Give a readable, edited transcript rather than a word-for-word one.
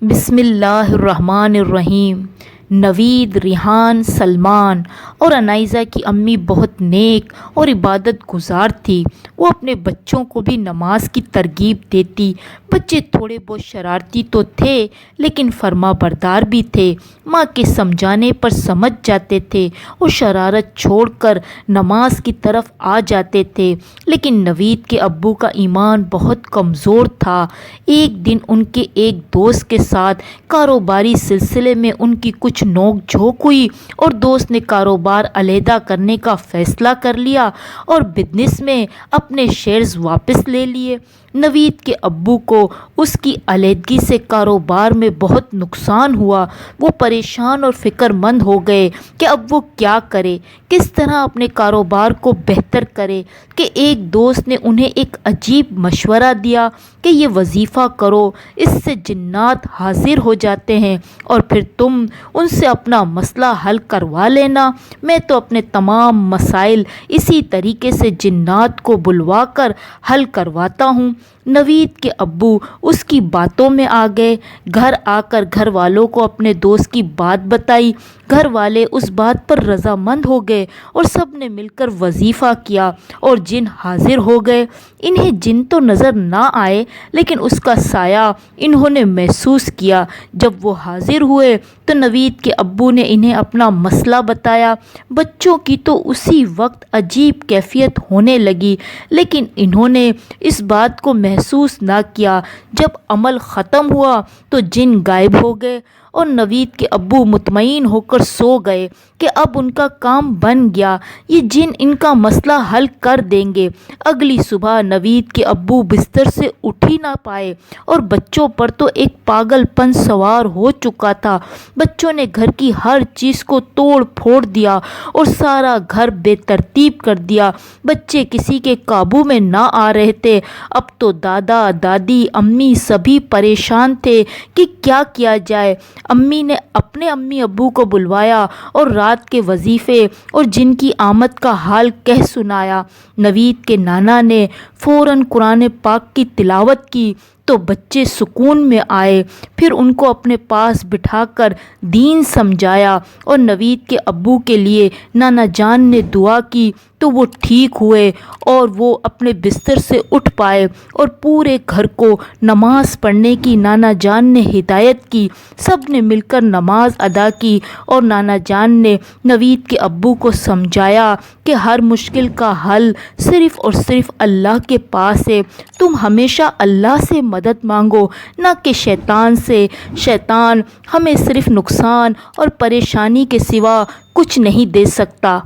بسم اللہ الرحمن الرحیم۔ نوید، ریحان، سلمان اور انائزہ کی امی بہت نیک اور عبادت گزار تھی۔ وہ اپنے بچوں کو بھی نماز کی ترغیب دیتی۔ بچے تھوڑے بہت شرارتی تو تھے لیکن فرما بردار بھی تھے۔ ماں کے سمجھانے پر سمجھ جاتے تھے اور شرارت چھوڑ کر نماز کی طرف آ جاتے تھے۔ لیکن نوید کے ابو کا ایمان بہت کمزور تھا۔ ایک دن ان کے ایک دوست کے ساتھ کاروباری سلسلے میں ان کی کچھ نوک جھوک ہوئی اور دوست نے کاروبار علیحدہ کرنے کا فیصلہ کر لیا اور بزنس میں اپنے شیئرز واپس لے لیے۔ نوید کے ابو کو اس کی علیحدگی سے کاروبار میں بہت نقصان ہوا۔ وہ پریشان اور فکر مند ہو گئے کہ اب وہ کیا کرے، کس طرح اپنے کاروبار کو بہتر کرے کہ ایک دوست نے انہیں ایک عجیب مشورہ دیا کہ یہ وظیفہ کرو، اس سے جنات حاضر ہو جاتے ہیں اور پھر تم ان سے اپنا مسئلہ حل کروا لینا۔ میں تو اپنے تمام مسائل اسی طریقے سے جنات کو بلوا کر حل کرواتا ہوں۔ نوید کے ابو اس کی باتوں میں آ گئے۔ گھر آ کر گھر والوں کو اپنے دوست کی بات بتائی۔ گھر والے اس بات پر رضامند ہو گئے اور سب نے مل کر وظیفہ کیا اور جن حاضر ہو گئے۔ انہیں جن تو نظر نہ آئے لیکن اس کا سایہ انہوں نے محسوس کیا۔ جب وہ حاضر ہوئے تو نوید کے ابو نے انہیں اپنا مسئلہ بتایا۔ بچوں کی تو اسی وقت عجیب کیفیت ہونے لگی لیکن انہوں نے اس بات کو محسوس نہ کیا۔ جب عمل ختم ہوا تو جن غائب ہو گئے اور نوید کے ابو مطمئن ہو کر سو گئے کہ اب ان کا کام بن گیا، یہ جن ان کا مسئلہ حل کر دیں گے۔ اگلی صبح نوید کے ابو بستر سے اٹھ ہی نہ پائے اور بچوں پر تو ایک پاگل پن سوار ہو چکا تھا۔ بچوں نے گھر کی ہر چیز کو توڑ پھوڑ دیا اور سارا گھر بے ترتیب کر دیا۔ بچے کسی کے قابو میں نہ آ رہے تھے۔ اب تو دادا، دادی، امی سبھی پریشان تھے کہ کیا جائے۔ امی نے اپنے امی ابو کو بلوایا اور رات کے وظیفے اور جن کی آمد کا حال کہہ سنایا۔ نوید کے نانا نے فوراً قرآن پاک کی تلاوت کی تو بچے سکون میں آئے۔ پھر ان کو اپنے پاس بٹھا کر دین سمجھایا اور نوید کے ابو کے لیے نانا جان نے دعا کی تو وہ ٹھیک ہوئے اور وہ اپنے بستر سے اٹھ پائے اور پورے گھر کو نماز پڑھنے کی نانا جان نے ہدایت کی۔ سب نے مل کر نماز ادا کی اور نانا جان نے نوید کے ابو کو سمجھایا کہ ہر مشکل کا حل صرف اور صرف اللہ کے پاس ہے۔ تم ہمیشہ اللہ سے مدد مانگو نہ کہ شیطان سے۔ شیطان ہمیں صرف نقصان اور پریشانی کے سوا کچھ نہیں دے سکتا۔